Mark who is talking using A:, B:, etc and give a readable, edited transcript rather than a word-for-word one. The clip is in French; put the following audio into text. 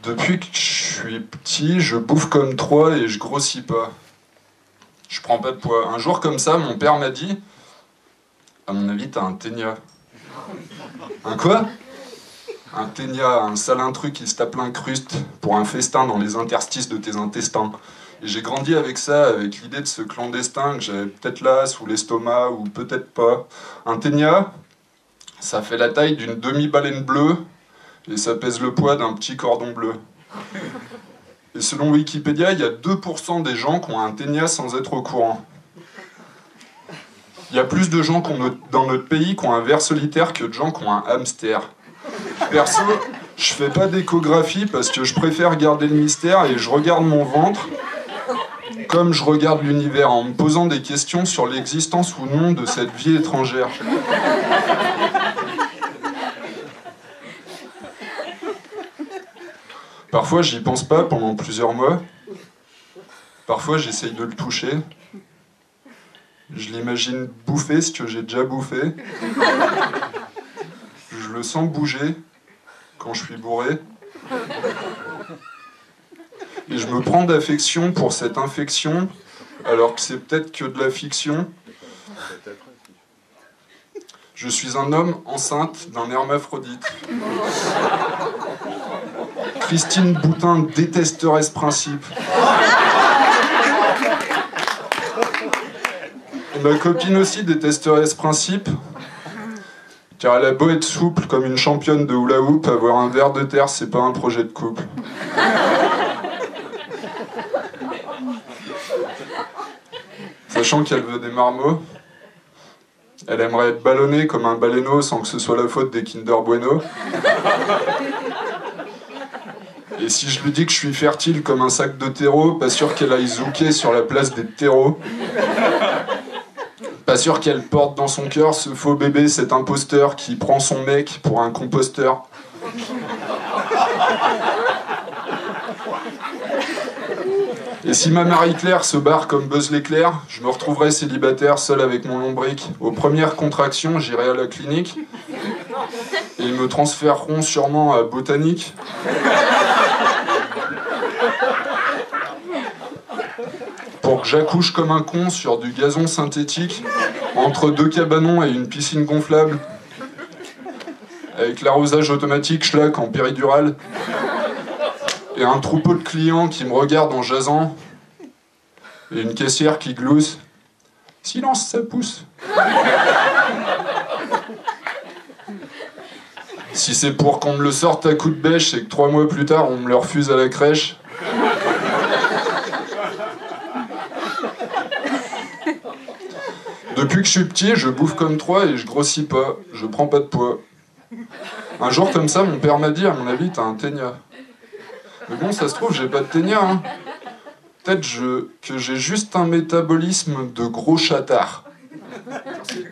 A: Depuis que je suis petit, je bouffe comme 3 et je grossis pas. Je prends pas de poids. Un jour comme ça, mon père m'a dit « À mon avis, t'as un ténia. » Un quoi? Un ténia, un sale intrus qui se tape l'incruste pour un festin dans les interstices de tes intestins. Et j'ai grandi avec ça, avec l'idée de ce clandestin que j'avais peut-être là, sous l'estomac, ou peut-être pas. Un ténia, ça fait la taille d'une demi-baleine bleue, et ça pèse le poids d'un petit cordon bleu. Et selon Wikipédia, il y a 2% des gens qui ont un ténia sans être au courant. Il y a plus de gens dans notre pays qui ont un ver solitaire que de gens qui ont un hamster. Perso, je fais pas d'échographie parce que je préfère garder le mystère et je regarde mon ventre comme je regarde l'univers en me posant des questions sur l'existence ou non de cette vie étrangère. Parfois, j'y pense pas pendant plusieurs mois. Parfois, j'essaye de le toucher. Je l'imagine bouffer ce que j'ai déjà bouffé. Je le sens bouger quand je suis bourré. Et je me prends d'affection pour cette infection, alors que c'est peut-être que de la fiction. Je suis un homme enceinte d'un hermaphrodite. Christine Boutin détesterait ce principe. Et ma copine aussi détesterait ce principe, car elle a beau être souple comme une championne de hula hoop, avoir un ver de terre, c'est pas un projet de couple. Sachant qu'elle veut des marmots, elle aimerait être ballonnée comme un baleineau sans que ce soit la faute des Kinder Bueno. Et si je lui dis que je suis fertile comme un sac de terreau, pas sûr qu'elle aille zouker sur la place des terreaux. Pas sûr qu'elle porte dans son cœur ce faux bébé, cet imposteur qui prend son mec pour un composteur. Et si ma Marie-Claire se barre comme Buzz l'éclair, je me retrouverai célibataire, seul avec mon lombric. Aux premières contractions, j'irai à la clinique. Et ils me transféreront sûrement à Botanique. Pour que j'accouche comme un con sur du gazon synthétique, entre 2 cabanons et une piscine gonflable, avec l'arrosage automatique schlack en péridurale, et un troupeau de clients qui me regardent en jasant, et une caissière qui glousse. Silence, ça pousse. Si c'est pour qu'on me le sorte à coups de bêche et que 3 mois plus tard on me le refuse à la crèche. Depuis que je suis petit, je bouffe comme 3 et je grossis pas, je prends pas de poids. Un jour comme ça, mon père m'a dit, à mon avis, t'as un ténia. Mais bon, ça se trouve, j'ai pas de ténia, hein. Peut-être que j'ai juste un métabolisme de gros chatard. Merci.